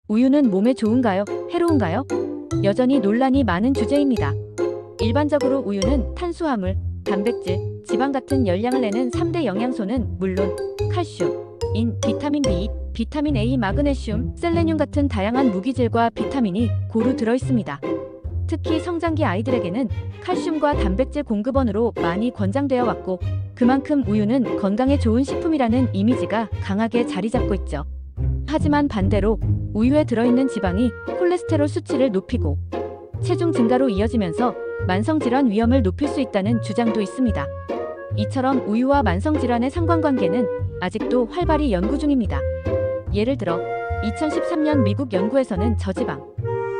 우유는 몸에 좋은가요? 해로운가요? 여전히 논란이 많은 주제입니다. 일반적으로 우유는 탄수화물, 단백질, 지방 같은 열량을 내는 3대 영양소는 물론 칼슘, 인, 비타민 B, 비타민 A, 마그네슘, 셀레늄 같은 다양한 무기질과 비타민이 고루 들어있습니다. 특히 성장기 아이들에게는 칼슘과 단백질 공급원으로 많이 권장되어 왔고, 그만큼 우유는 건강에 좋은 식품이라는 이미지가 강하게 자리 잡고 있죠. 하지만 반대로 우유에 들어있는 지방이 콜레스테롤 수치를 높이고 체중 증가로 이어지면서 만성질환 위험을 높일 수 있다는 주장도 있습니다. 이처럼 우유와 만성질환의 상관관계는 아직도 활발히 연구 중입니다. 예를 들어 2013년 미국 연구에서는 저지방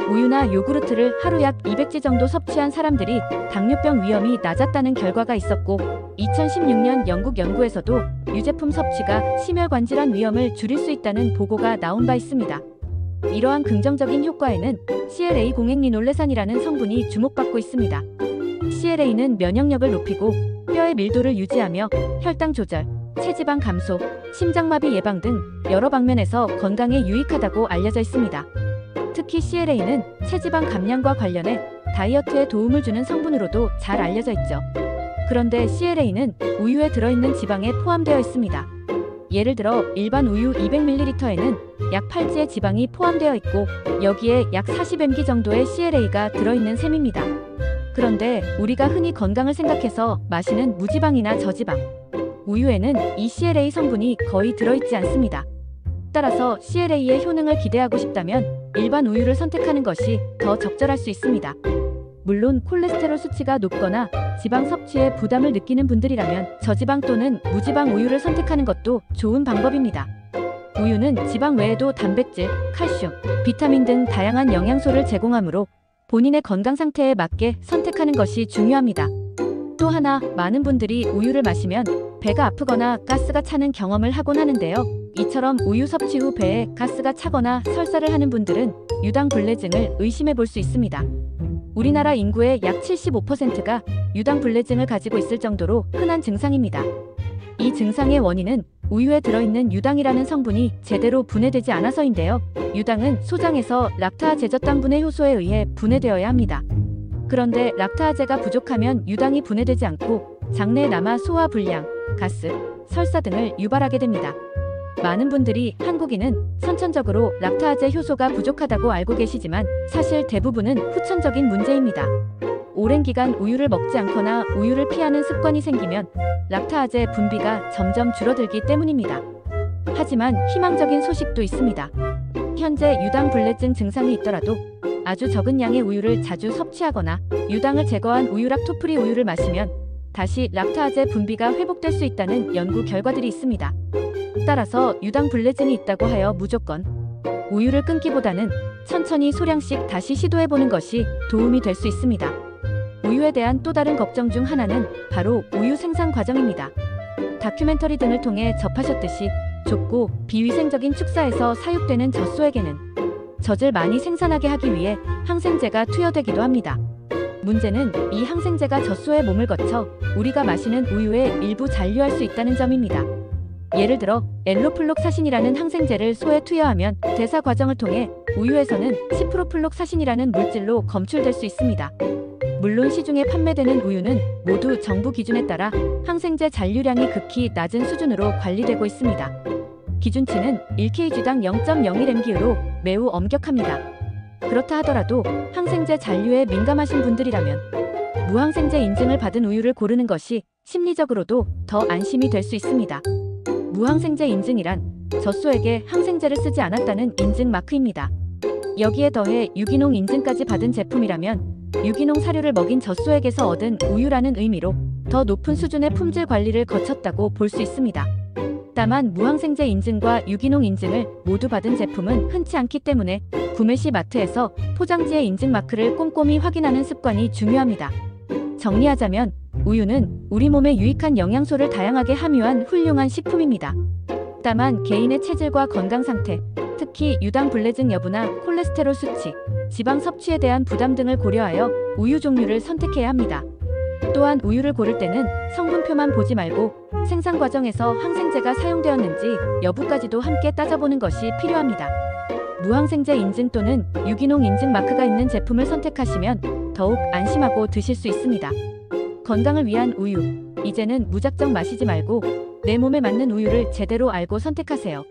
우유나 요구르트를 하루 약 200지 정도 섭취한 사람들이 당뇨병 위험이 낮았다는 결과가 있었고, 2016년 영국 연구에서도 유제품 섭취가 심혈관질환 위험을 줄일 수 있다는 보고가 나온 바 있습니다. 이러한 긍정적인 효과에는 CLA-공액리놀레산이라는 성분이 주목받고 있습니다. CLA는 면역력을 높이고 뼈의 밀도를 유지하며 혈당 조절, 체지방 감소, 심장마비 예방 등 여러 방면에서 건강에 유익하다고 알려져 있습니다. 특히 CLA는 체지방 감량과 관련해 다이어트에 도움을 주는 성분으로도 잘 알려져 있죠. 그런데 CLA는 우유에 들어있는 지방에 포함되어 있습니다. 예를 들어 일반 우유 200ml에는 약 8지의 지방이 포함되어 있고, 여기에 약 40mg 정도의 CLA가 들어있는 셈입니다. 그런데 우리가 흔히 건강을 생각해서 마시는 무지방이나 저지방 우유에는 이 CLA 성분이 거의 들어있지 않습니다. 따라서 CLA의 효능을 기대하고 싶다면 일반 우유를 선택하는 것이 더 적절할 수 있습니다. 물론 콜레스테롤 수치가 높거나 지방 섭취에 부담을 느끼는 분들이라면 저지방 또는 무지방 우유를 선택하는 것도 좋은 방법입니다. 우유는 지방 외에도 단백질, 칼슘, 비타민 등 다양한 영양소를 제공하므로 본인의 건강 상태에 맞게 선택하는 것이 중요합니다. 또 하나, 많은 분들이 우유를 마시면 배가 아프거나 가스가 차는 경험을 하곤 하는데요. 이처럼 우유 섭취 후 배에 가스가 차거나 설사를 하는 분들은 유당불내증을 의심해 볼 수 있습니다. 우리나라 인구의 약 75%가 유당불내증을 가지고 있을 정도로 흔한 증상입니다. 이 증상의 원인은 우유에 들어있는 유당이라는 성분이 제대로 분해되지 않아서인데요. 유당은 소장에서 락타아 제저당분해 효소에 의해 분해되어야 합니다. 그런데 락타아제가 부족하면 유당이 분해되지 않고 장내에 남아 소화 불량, 가스, 설사 등을 유발하게 됩니다. 많은 분들이 한국인은 선천적으로 락타아제 효소가 부족하다고 알고 계시지만 사실 대부분은 후천적인 문제입니다. 오랜 기간 우유를 먹지 않거나 우유를 피하는 습관이 생기면 락타아제 분비가 점점 줄어들기 때문입니다. 하지만 희망적인 소식도 있습니다. 현재 유당불내증 증상이 있더라도 아주 적은 양의 우유를 자주 섭취하거나 유당을 제거한 우유락토프리 우유를 마시면 다시 락타아제 분비가 회복될 수 있다는 연구 결과들이 있습니다. 따라서 유당불내증이 있다고 하여 무조건 우유를 끊기보다는 천천히 소량씩 다시 시도해보는 것이 도움이 될 수 있습니다. 우유에 대한 또 다른 걱정 중 하나는 바로 우유 생산 과정입니다. 다큐멘터리 등을 통해 접하셨듯이 좁고 비위생적인 축사에서 사육되는 젖소에게는 젖을 많이 생산하게 하기 위해 항생제가 투여되기도 합니다. 문제는 이 항생제가 젖소의 몸을 거쳐 우리가 마시는 우유에 일부 잔류할 수 있다는 점입니다. 예를 들어 엘로플록사신이라는 항생제를 소에 투여하면 대사 과정을 통해 우유에서는 시프로플록사신이라는 물질로 검출될 수 있습니다. 물론 시중에 판매되는 우유는 모두 정부 기준에 따라 항생제 잔류량이 극히 낮은 수준으로 관리되고 있습니다. 기준치는 1kg당 0.01mg로 매우 엄격합니다. 그렇다 하더라도 항생제 잔류에 민감하신 분들이라면 무항생제 인증을 받은 우유를 고르는 것이 심리적으로도 더 안심이 될 수 있습니다. 무항생제 인증이란 젖소에게 항생제를 쓰지 않았다는 인증 마크입니다. 여기에 더해 유기농 인증까지 받은 제품이라면 유기농 사료를 먹인 젖소에게서 얻은 우유라는 의미로 더 높은 수준의 품질 관리를 거쳤다고 볼 수 있습니다. 다만 무항생제 인증과 유기농 인증을 모두 받은 제품은 흔치 않기 때문에 구매 시 마트에서 포장지의 인증 마크를 꼼꼼히 확인하는 습관이 중요합니다. 정리하자면 우유는 우리 몸에 유익한 영양소를 다양하게 함유한 훌륭한 식품입니다. 다만 개인의 체질과 건강 상태, 특히 유당불내증 여부나 콜레스테롤 수치, 지방 섭취에 대한 부담 등을 고려하여 우유 종류를 선택해야 합니다. 또한 우유를 고를 때는 성분표만 보지 말고 생산 과정에서 항생제가 사용되었는지 여부까지도 함께 따져보는 것이 필요합니다. 무항생제 인증 또는 유기농 인증 마크가 있는 제품을 선택하시면 더욱 안심하고 드실 수 있습니다. 건강을 위한 우유. 이제는 무작정 마시지 말고 내 몸에 맞는 우유를 제대로 알고 선택하세요.